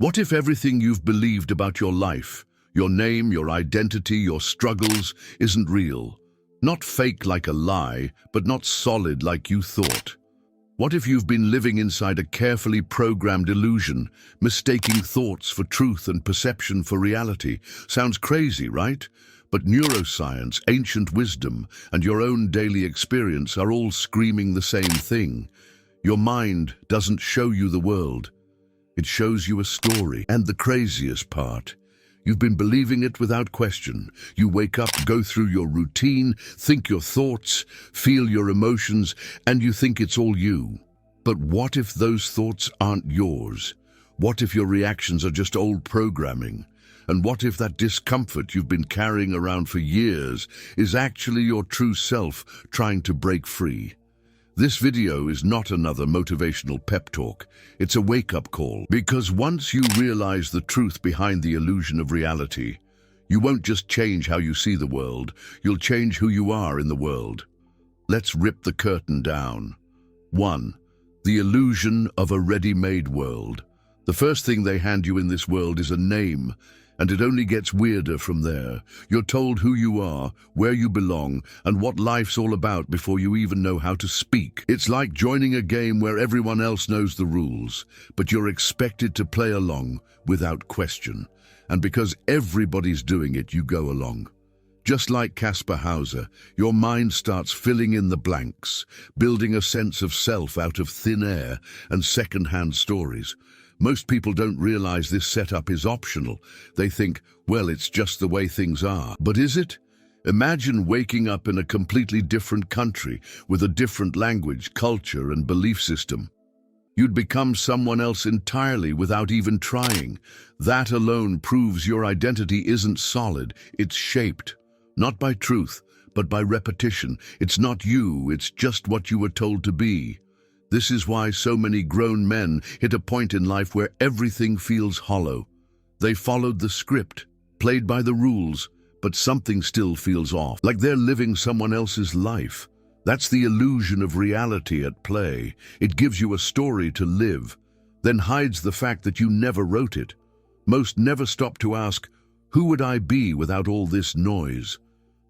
What if everything you've believed about your life, your name, your identity, your struggles, isn't real? Not fake like a lie, but not solid like you thought. What if you've been living inside a carefully programmed illusion, mistaking thoughts for truth and perception for reality? Sounds crazy, right? But neuroscience, ancient wisdom, and your own daily experience are all screaming the same thing. Your mind doesn't show you the world. It shows you a story. And the craziest part, you've been believing it without question. You wake up, go through your routine, think your thoughts, feel your emotions, and you think it's all you. But what if those thoughts aren't yours? What if your reactions are just old programming? And what if that discomfort you've been carrying around for years is actually your true self trying to break free? This video is not another motivational pep talk. It's a wake-up call. Because once you realize the truth behind the illusion of reality, you won't just change how you see the world, you'll change who you are in the world. Let's rip the curtain down. 1. The illusion of a ready-made world. The first thing they hand you in this world is a name, and it only gets weirder from there. You're told who you are, where you belong, and what life's all about before you even know how to speak. It's like joining a game where everyone else knows the rules, but you're expected to play along without question. And because everybody's doing it, you go along. Just like Caspar Hauser, your mind starts filling in the blanks, building a sense of self out of thin air and second-hand stories. Most people don't realize this setup is optional. They think, well, it's just the way things are. But is it? Imagine waking up in a completely different country with a different language, culture, and belief system. You'd become someone else entirely without even trying. That alone proves your identity isn't solid, it's shaped. Not by truth, but by repetition. It's not you, it's just what you were told to be. This is why so many grown men hit a point in life where everything feels hollow. They followed the script, played by the rules, but something still feels off, like they're living someone else's life. That's the illusion of reality at play. It gives you a story to live, then hides the fact that you never wrote it. Most never stop to ask, who would I be without all this noise?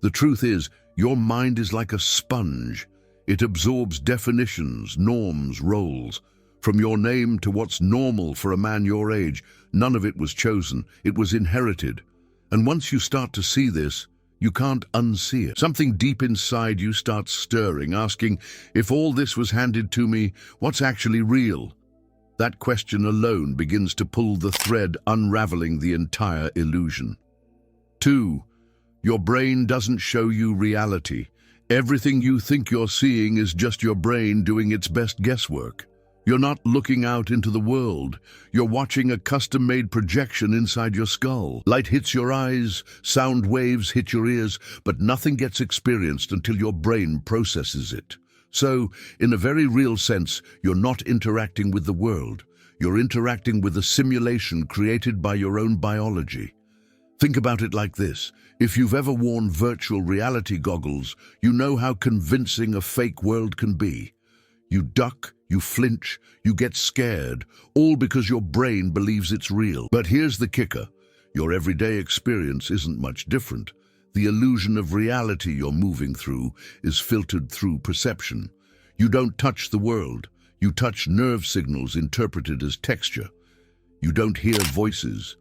The truth is, your mind is like a sponge. It absorbs definitions, norms, roles. From your name to what's normal for a man your age, none of it was chosen, it was inherited. And once you start to see this, you can't unsee it. Something deep inside you starts stirring, asking, if all this was handed to me, what's actually real? That question alone begins to pull the thread, unraveling the entire illusion. 2. Your brain doesn't show you reality. Everything you think you're seeing is just your brain doing its best guesswork. You're not looking out into the world. You're watching a custom-made projection inside your skull. Light hits your eyes, sound waves hit your ears, but nothing gets experienced until your brain processes it. So, in a very real sense, you're not interacting with the world. You're interacting with a simulation created by your own biology. Think about it like this. If you've ever worn virtual reality goggles, you know how convincing a fake world can be. You duck, you flinch, you get scared, all because your brain believes it's real. But here's the kicker. Your everyday experience isn't much different. The illusion of reality you're moving through is filtered through perception. You don't touch the world. You touch nerve signals interpreted as texture. You don't hear voices.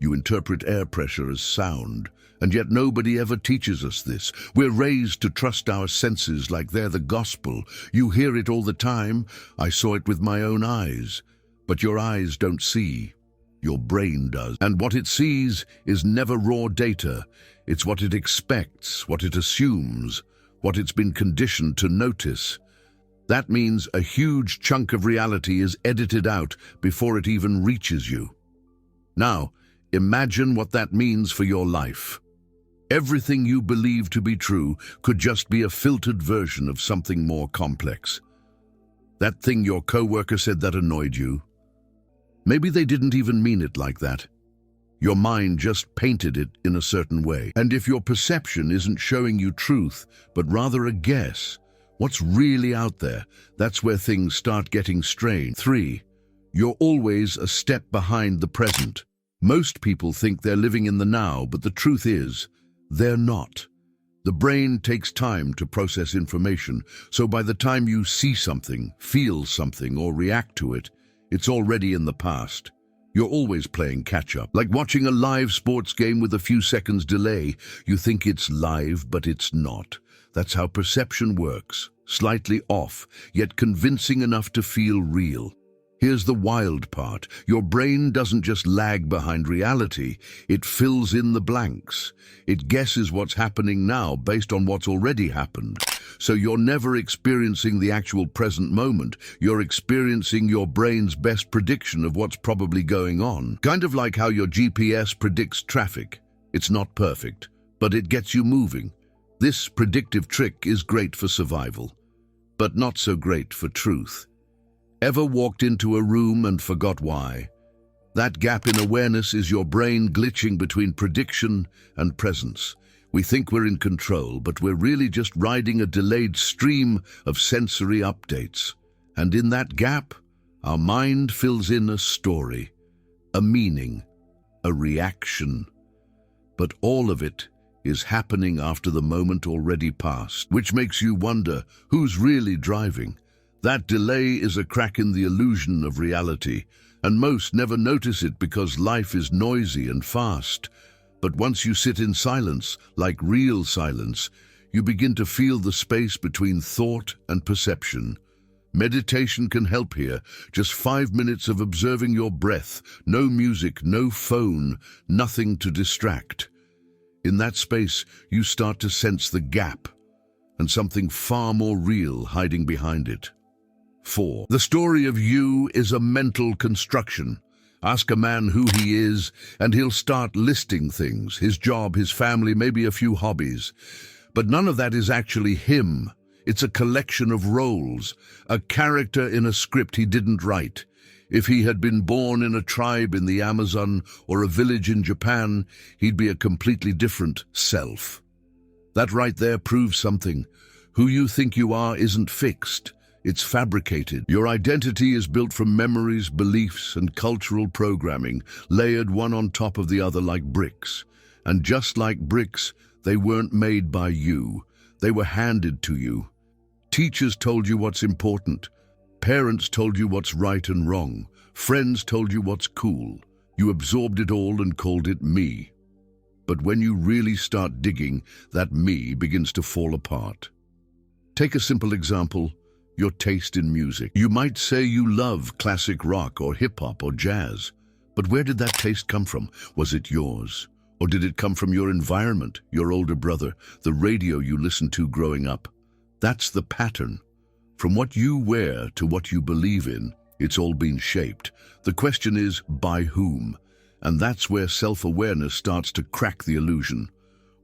You interpret air pressure as sound. And yet nobody ever teaches us this. We're raised to trust our senses like they're the gospel. You hear it all the time. I saw it with my own eyes. But your eyes don't see. Your brain does. And what it sees is never raw data. It's what it expects, what it assumes, what it's been conditioned to notice. That means a huge chunk of reality is edited out before it even reaches you. Now, imagine what that means for your life. Everything you believe to be true could just be a filtered version of something more complex. That thing your coworker said that annoyed you. Maybe they didn't even mean it like that. Your mind just painted it in a certain way. And if your perception isn't showing you truth, but rather a guess, what's really out there, that's where things start getting strained. 3. You're always a step behind the present. Most people think they're living in the now, but the truth is, they're not. The brain takes time to process information, so by the time you see something, feel something, or react to it, it's already in the past. You're always playing catch-up. Like watching a live sports game with a few seconds delay. You think it's live, but it's not. That's how perception works. Slightly off, yet convincing enough to feel real. Here's the wild part. Your brain doesn't just lag behind reality, it fills in the blanks. It guesses what's happening now based on what's already happened. So you're never experiencing the actual present moment. You're experiencing your brain's best prediction of what's probably going on. Kind of like how your GPS predicts traffic. It's not perfect, but it gets you moving. This predictive trick is great for survival, but not so great for truth. Ever walked into a room and forgot why? That gap in awareness is your brain glitching between prediction and presence. We think we're in control, but we're really just riding a delayed stream of sensory updates. And in that gap, our mind fills in a story, a meaning, a reaction. But all of it is happening after the moment already passed, which makes you wonder who's really driving. That delay is a crack in the illusion of reality, and most never notice it because life is noisy and fast. But once you sit in silence, like real silence, you begin to feel the space between thought and perception. Meditation can help here. Just 5 minutes of observing your breath, no music, no phone, nothing to distract. In that space, you start to sense the gap and something far more real hiding behind it. 4. The story of you is a mental construction. Ask a man who he is, and he'll start listing things, his job, his family, maybe a few hobbies. But none of that is actually him. It's a collection of roles, a character in a script he didn't write. If he had been born in a tribe in the Amazon or a village in Japan, he'd be a completely different self. That right there proves something. Who you think you are isn't fixed. It's fabricated. Your identity is built from memories, beliefs, and cultural programming, layered one on top of the other like bricks. And just like bricks, they weren't made by you. They were handed to you. Teachers told you what's important. Parents told you what's right and wrong. Friends told you what's cool. You absorbed it all and called it me. But when you really start digging, that me begins to fall apart. Take a simple example. Your taste in music. You might say you love classic rock or hip-hop or jazz, but where did that taste come from? Was it yours? Or did it come from your environment, your older brother, the radio you listened to growing up? That's the pattern. From what you wear to what you believe in, it's all been shaped. The question is, by whom? And that's where self-awareness starts to crack the illusion.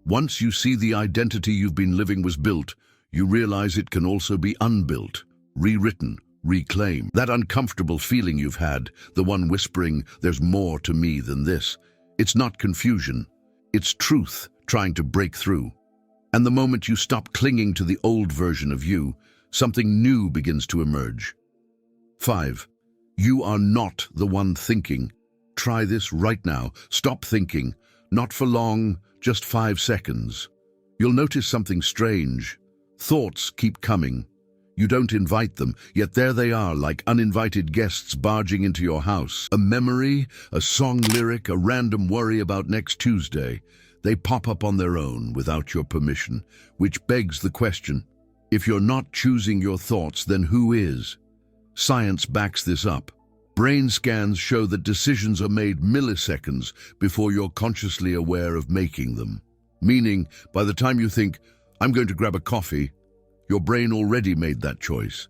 Once you see the identity you've been living was built, you realize it can also be unbuilt, rewritten, reclaimed. That uncomfortable feeling you've had, the one whispering, there's more to me than this. It's not confusion. It's truth trying to break through. And the moment you stop clinging to the old version of you, something new begins to emerge. 5. You are not the one thinking. Try this right now. Stop thinking. Not for long, just 5 seconds. You'll notice something strange. Thoughts keep coming. You don't invite them, yet there they are like uninvited guests barging into your house. A memory, a song lyric, a random worry about next Tuesday. They pop up on their own without your permission, which begs the question, if you're not choosing your thoughts, then who is? Science backs this up. Brain scans show that decisions are made milliseconds before you're consciously aware of making them. Meaning, by the time you think, I'm going to grab a coffee, your brain already made that choice.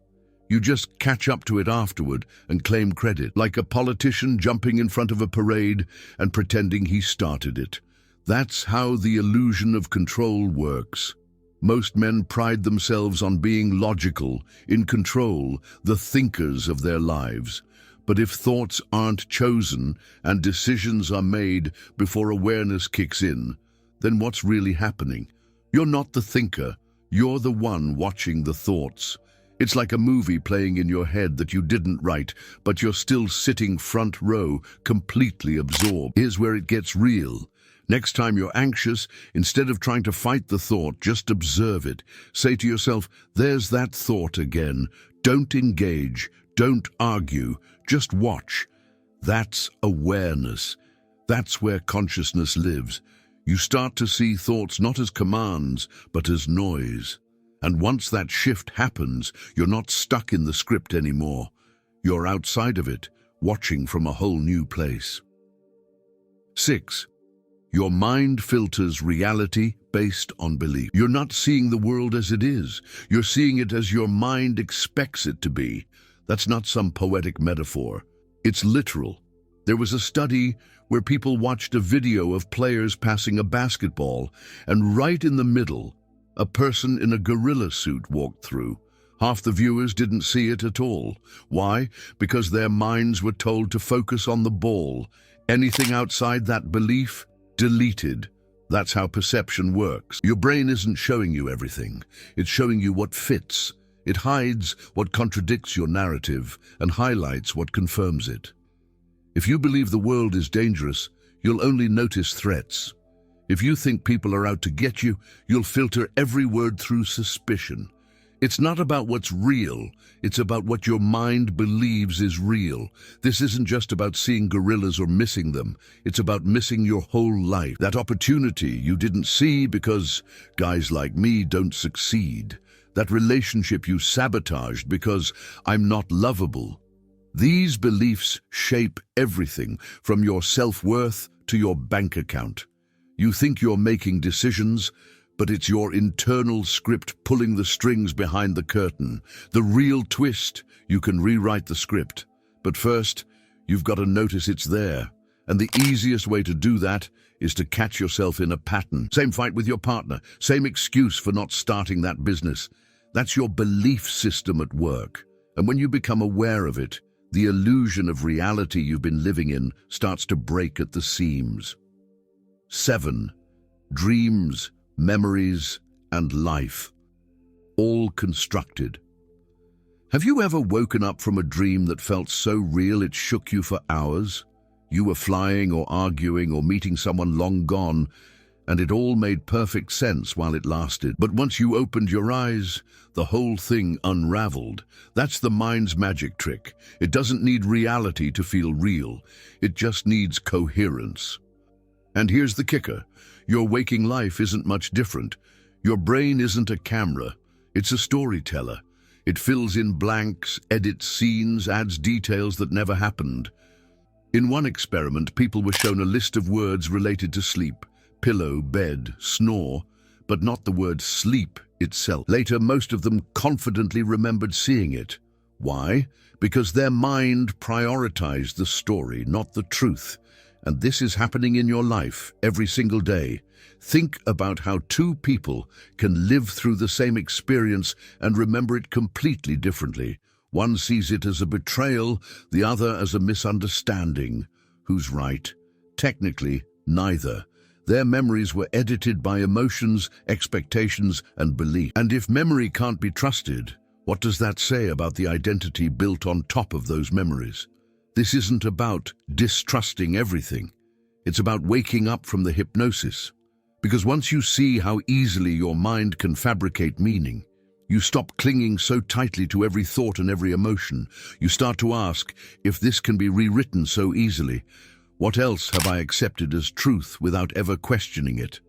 You just catch up to it afterward and claim credit, like a politician jumping in front of a parade and pretending he started it. That's how the illusion of control works. Most men pride themselves on being logical, in control, the thinkers of their lives. But if thoughts aren't chosen and decisions are made before awareness kicks in, then what's really happening? You're not the thinker, you're the one watching the thoughts. It's like a movie playing in your head that you didn't write, but you're still sitting front row, completely absorbed. Here's where it gets real. Next time you're anxious, instead of trying to fight the thought, just observe it. Say to yourself, there's that thought again. Don't engage, don't argue, just watch. That's awareness. That's where consciousness lives. You start to see thoughts not as commands, but as noise. And once that shift happens, you're not stuck in the script anymore. You're outside of it, watching from a whole new place. 6. Your mind filters reality based on belief. You're not seeing the world as it is. You're seeing it as your mind expects it to be. That's not some poetic metaphor. It's literal. There was a study where people watched a video of players passing a basketball, and right in the middle, a person in a gorilla suit walked through. Half the viewers didn't see it at all. Why? Because their minds were told to focus on the ball. Anything outside that belief, deleted. That's how perception works. Your brain isn't showing you everything. It's showing you what fits. It hides what contradicts your narrative and highlights what confirms it. If you believe the world is dangerous, you'll only notice threats. If you think people are out to get you, you'll filter every word through suspicion. It's not about what's real, it's about what your mind believes is real. This isn't just about seeing gorillas or missing them, it's about missing your whole life. That opportunity you didn't see because guys like me don't succeed. That relationship you sabotaged because I'm not lovable. These beliefs shape everything from your self-worth to your bank account. You think you're making decisions, but it's your internal script pulling the strings behind the curtain. The real twist, you can rewrite the script. But first, you've got to notice it's there. And the easiest way to do that is to catch yourself in a pattern. Same fight with your partner, same excuse for not starting that business. That's your belief system at work. And when you become aware of it, the illusion of reality you've been living in starts to break at the seams. 7. Dreams, memories, and life. All constructed. Have you ever woken up from a dream that felt so real it shook you for hours? You were flying or arguing or meeting someone long gone, and it all made perfect sense while it lasted. But once you opened your eyes, the whole thing unraveled. That's the mind's magic trick. It doesn't need reality to feel real. It just needs coherence. And here's the kicker. Your waking life isn't much different. Your brain isn't a camera. It's a storyteller. It fills in blanks, edits scenes, adds details that never happened. In one experiment, people were shown a list of words related to sleep: pillow, bed, snore, but not the word sleep itself. Later, most of them confidently remembered seeing it. Why? Because their mind prioritized the story, not the truth. And this is happening in your life every single day. Think about how two people can live through the same experience and remember it completely differently. One sees it as a betrayal, the other as a misunderstanding. Who's right? Technically, neither. Their memories were edited by emotions, expectations, and belief. And if memory can't be trusted, what does that say about the identity built on top of those memories? This isn't about distrusting everything. It's about waking up from the hypnosis. Because once you see how easily your mind can fabricate meaning, you stop clinging so tightly to every thought and every emotion. You start to ask, if this can be rewritten so easily, what else have I accepted as truth without ever questioning it?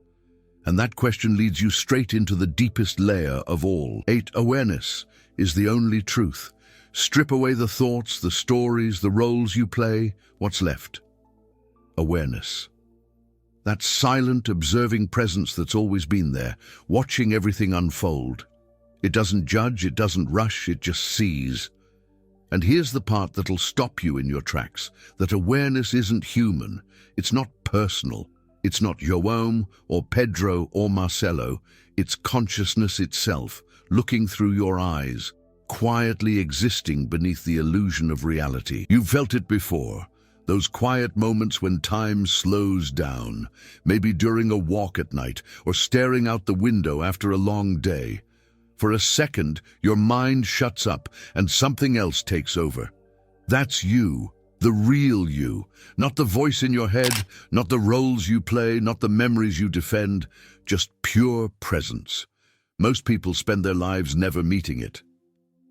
And that question leads you straight into the deepest layer of all. 8. Awareness is the only truth. Strip away the thoughts, the stories, the roles you play. What's left? Awareness. That silent, observing presence that's always been there, watching everything unfold. It doesn't judge, it doesn't rush, it just sees. And here's the part that'll stop you in your tracks, that awareness isn't human, it's not personal, it's not João or Pedro or Marcelo, it's consciousness itself, looking through your eyes, quietly existing beneath the illusion of reality. You've felt it before, those quiet moments when time slows down, maybe during a walk at night or staring out the window after a long day. For a second, your mind shuts up and something else takes over. That's you, the real you, not the voice in your head, not the roles you play, not the memories you defend, just pure presence. Most people spend their lives never meeting it.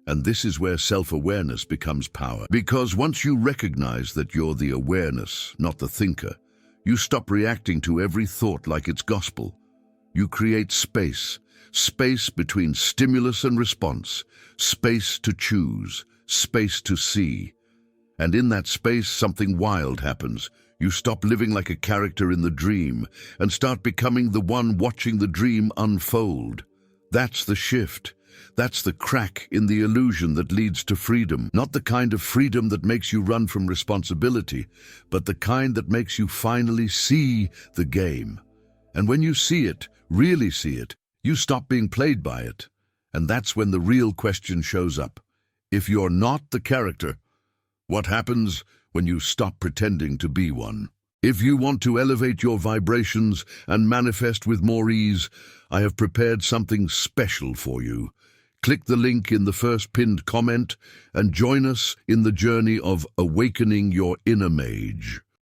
And this is where self-awareness becomes power. Because once you recognize that you're the awareness, not the thinker, you stop reacting to every thought like it's gospel. You create space, space between stimulus and response, space to choose, space to see. And in that space, something wild happens. You stop living like a character in the dream and start becoming the one watching the dream unfold. That's the shift. That's the crack in the illusion that leads to freedom. Not the kind of freedom that makes you run from responsibility, but the kind that makes you finally see the game. And when you see it, really see it, you stop being played by it. And that's when the real question shows up. If you're not the character, what happens when you stop pretending to be one? If you want to elevate your vibrations and manifest with more ease, I have prepared something special for you. Click the link in the first pinned comment and join us in the journey of awakening your inner mage.